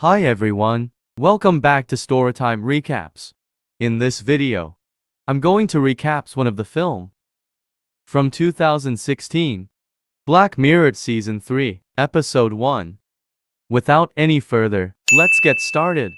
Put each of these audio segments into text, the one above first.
Hi everyone, welcome back to Storytime Recaps. In this video, I'm going to recap one of the film from 2016, Black Mirror Season 3, Episode 1. Without any further, let's get started.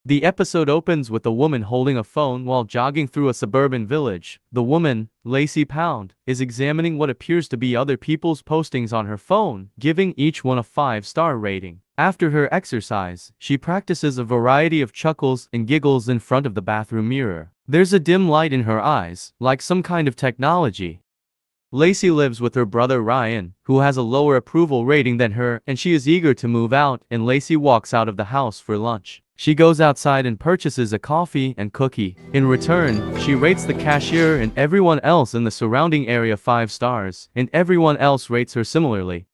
The episode opens with a woman holding a phone while jogging through a suburban village. The woman, Lacey Pound, is examining what appears to be other people's postings on her phone, giving each one a 5-star rating. After her exercise, she practices a variety of chuckles and giggles in front of the bathroom mirror. There's a dim light in her eyes, like some kind of technology. Lacey lives with her brother Ryan, who has a lower approval rating than her, and she is eager to move out, and Lacey walks out of the house for lunch. She goes outside and purchases a coffee and cookie. In return, she rates the cashier and everyone else in the surrounding area 5 stars, and everyone else rates her similarly.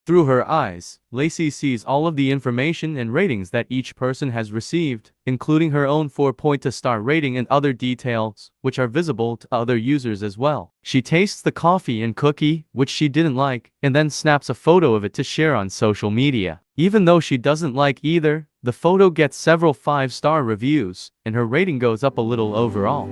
Through her eyes, Lacey sees all of the information and ratings that each person has received, including her own 4-star rating and other details, which are visible to other users as well. She tastes the coffee and cookie, which she didn't like, and then snaps a photo of it to share on social media. Even though she doesn't like either, the photo gets several 5-star reviews, and her rating goes up a little overall.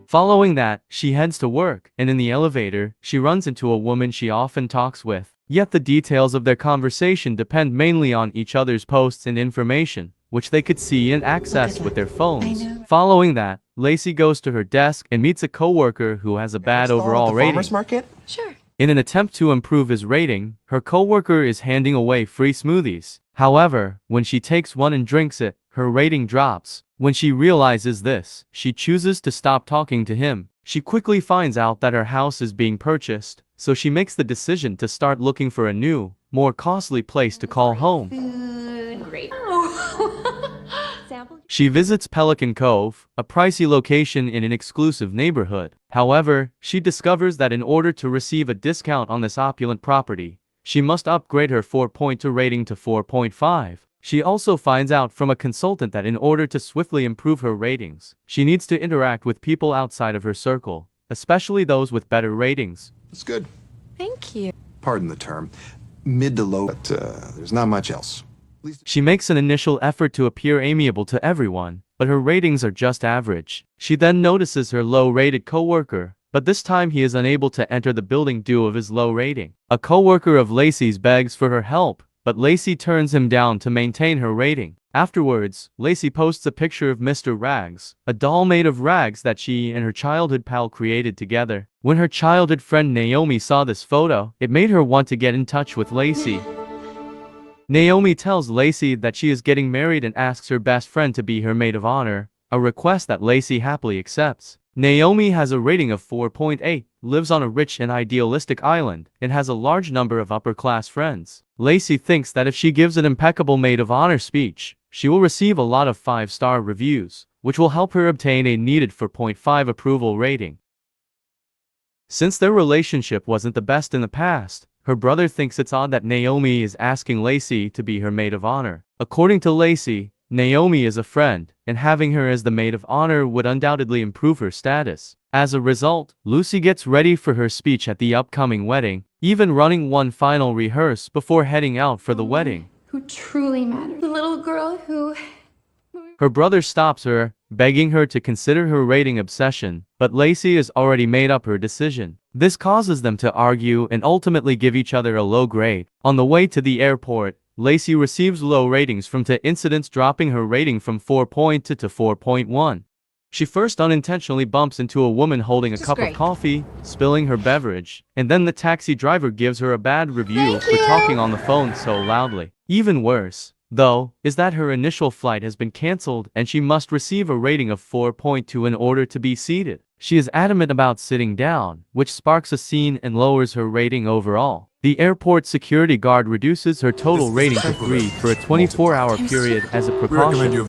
Following that, she heads to work, and in the elevator, she runs into a woman she often talks with. Yet the details of their conversation depend mainly on each other's posts and information, which they could see and access with their phones. Following that, Lacey goes to her desk and meets a coworker who has a bad overall rating. Farmers market? Sure. In an attempt to improve his rating, her coworker is handing away free smoothies. However, when she takes one and drinks it, her rating drops. When she realizes this, she chooses to stop talking to him. She quickly finds out that her house is being purchased, so she makes the decision to start looking for a new, more costly place to call home. Food. Great. Sample. She visits Pelican Cove, a pricey location in an exclusive neighborhood. However, she discovers that in order to receive a discount on this opulent property, she must upgrade her 4.2 rating to 4.5. She also finds out from a consultant that in order to swiftly improve her ratings, she needs to interact with people outside of her circle, especially those with better ratings. It's good. Thank you. Pardon the term. Mid to low, but there's not much else. At least She makes an initial effort to appear amiable to everyone, but her ratings are just average. She then notices her low-rated coworker, but this time he is unable to enter the building due of his low rating. A coworker of Lacey's begs for her help, but Lacey turns him down to maintain her rating. Afterwards, Lacey posts a picture of Mr. Rags, a doll made of rags that she and her childhood pal created together. When her childhood friend Naomi saw this photo, it made her want to get in touch with Lacey. Naomi tells Lacey that she is getting married and asks her best friend to be her maid of honor, a request that Lacey happily accepts. Naomi has a rating of 4.8, lives on a rich and idealistic island, and has a large number of upper-class friends. Lacey thinks that if she gives an impeccable maid of honor speech, she will receive a lot of 5-star reviews, which will help her obtain a needed 4.5 approval rating. Since their relationship wasn't the best in the past, her brother thinks it's odd that Naomi is asking Lacey to be her maid of honor. According to Lacey, Naomi is a friend, and having her as the maid of honor would undoubtedly improve her status. As a result, Lucy gets ready for her speech at the upcoming wedding, even running one final rehearse before heading out for the wedding. Who truly matters. The little girl who... Her brother stops her, begging her to consider her rating obsession, but Lacey has already made up her decision. This causes them to argue and ultimately give each other a low grade. On the way to the airport, Lacey receives low ratings from 2 incidents, dropping her rating from 4.2 to 4.1. She first unintentionally bumps into a woman holding a cup of coffee, spilling her beverage, and then the taxi driver gives her a bad review for talking on the phone so loudly. Even worse, though, is that her initial flight has been cancelled and she must receive a rating of 4.2 in order to be seated. She is adamant about sitting down, which sparks a scene and lowers her rating overall. The airport security guard reduces her total rating to 3 for a 24-hour period as a precaution.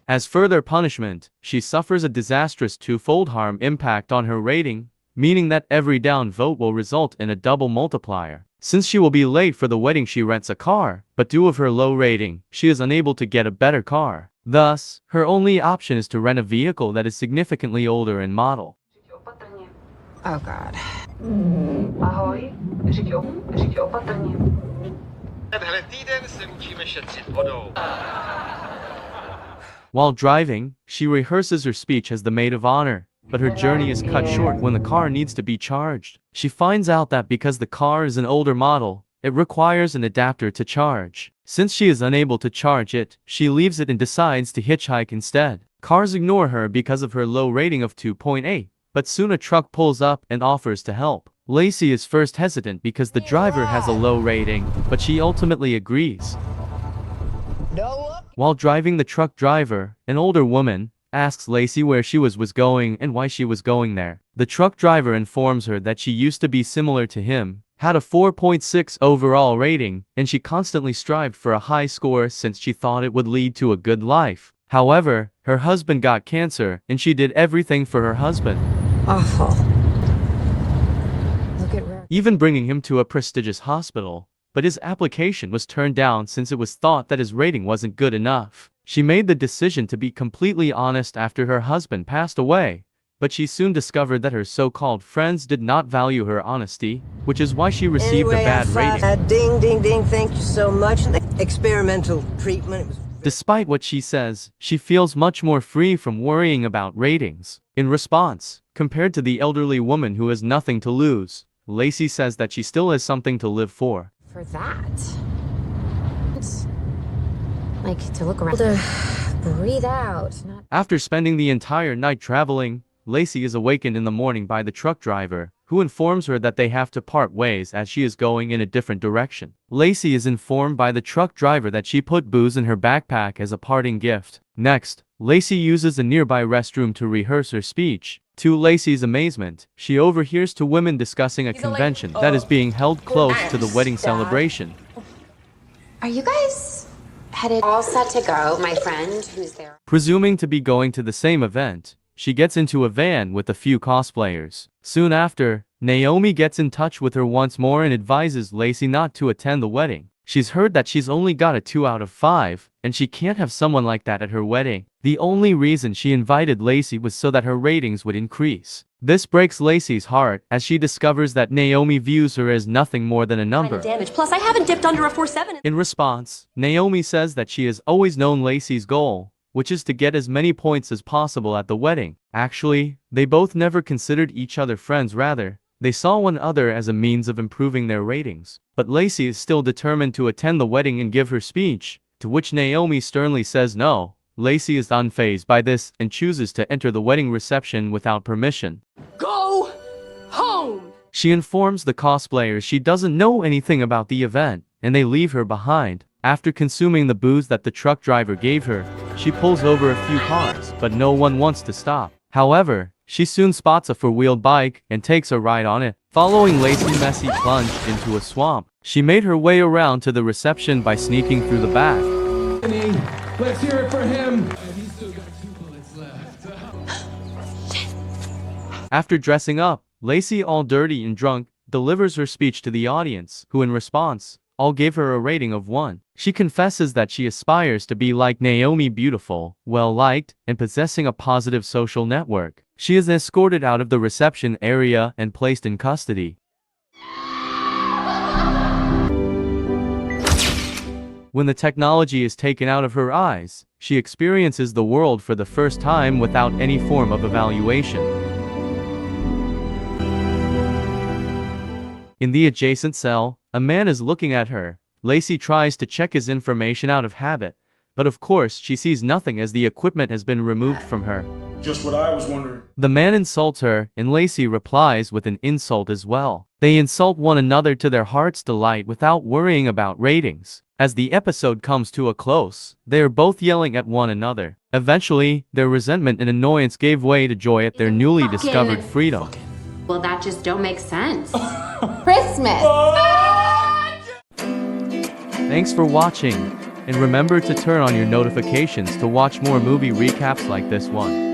As further punishment, she suffers a disastrous 2-fold harm impact on her rating, meaning that every down vote will result in a double multiplier. Since she will be late for the wedding, she rents a car, but due of her low rating, she is unable to get a better car. Thus, her only option is to rent a vehicle that is significantly older in model. Oh God. Ahoj, říkej opatrně. Tenhle týden se učíme šetřit vodou. While driving, she rehearses her speech as the maid of honor, but her journey is cut short when the car needs to be charged. She finds out that because the car is an older model, it requires an adapter to charge. Since she is unable to charge it, she leaves it and decides to hitchhike instead. Cars ignore her because of her low rating of 2.8, but soon a truck pulls up and offers to help. Lacey is first hesitant because the driver has a low rating, but she ultimately agrees. While driving, the truck driver, an older woman, asks Lacey where she was going and why she was going there. The truck driver informs her that she used to be similar to him, had a 4.6 overall rating, and she constantly strived for a high score since she thought it would lead to a good life. However, her husband got cancer, and she did everything for her husband, Awful. Look at Rick. even bringing him to a prestigious hospital. But his application was turned down since it was thought that his rating wasn't good enough. She made the decision to be completely honest after her husband passed away, but she soon discovered that her so-called friends did not value her honesty, which is why she received a bad rating. Ding, ding, ding, thank you so much. Experimental treatment. It was Despite what she says, she feels much more free from worrying about ratings. In response, compared to the elderly woman who has nothing to lose, Lacey says that she still has something to live for. For that. It's like to look around. To breathe out. Not After spending the entire night traveling, Lacey is awakened in the morning by the truck driver, who informs her that they have to part ways as she is going in a different direction. Lacey is informed by the truck driver that she put booze in her backpack as a parting gift. Next, Lacey uses a nearby restroom to rehearse her speech. To Lacey's amazement, she overhears two women discussing a convention that is being held close to the wedding celebration. Are you guys headed all set to go? My friend who's there. Presuming to be going to the same event, she gets into a van with a few cosplayers. Soon after, Naomi gets in touch with her once more and advises Lacey not to attend the wedding. She's heard that she's only got a 2 out of 5, and she can't have someone like that at her wedding. The only reason she invited Lacey was so that her ratings would increase. This breaks Lacey's heart as she discovers that Naomi views her as nothing more than a number. Damage. Plus, I haven't dipped under a 4.7. In response, Naomi says that she has always known Lacey's goal, which is to get as many points as possible at the wedding. Actually, they both never considered each other friends, rather, they saw one other as a means of improving their ratings. But Lacey is still determined to attend the wedding and give her speech, to which Naomi sternly says no. Lacey is unfazed by this and chooses to enter the wedding reception without permission. Go home. She informs the cosplayers she doesn't know anything about the event, and they leave her behind. After consuming the booze that the truck driver gave her, she pulls over a few cars, but no one wants to stop. However, she soon spots a four-wheeled bike and takes a ride on it. Following Lacey's messy plunge into a swamp, she made her way around to the reception by sneaking through the back. Let's hear it for him. He's still got 2 bullets left. After dressing up, Lacey, all dirty and drunk, delivers her speech to the audience, who in response, all gave her a rating of 1. She confesses that she aspires to be like Naomi, beautiful, well-liked, and possessing a positive social network. She is escorted out of the reception area and placed in custody. When the technology is taken out of her eyes, she experiences the world for the first time without any form of evaluation. In the adjacent cell, a man is looking at her. Lacey tries to check his information out of habit, but of course she sees nothing as the equipment has been removed from her. Just what I was wondering. The man insults her, and Lacey replies with an insult as well. They insult one another to their heart's delight without worrying about ratings. As the episode comes to a close, they are both yelling at one another. Eventually, their resentment and annoyance gave way to joy at their newly discovered freedom. Well, that just don't make sense. Christmas. Thanks for watching, and remember to turn on your notifications to watch more movie recaps like this one.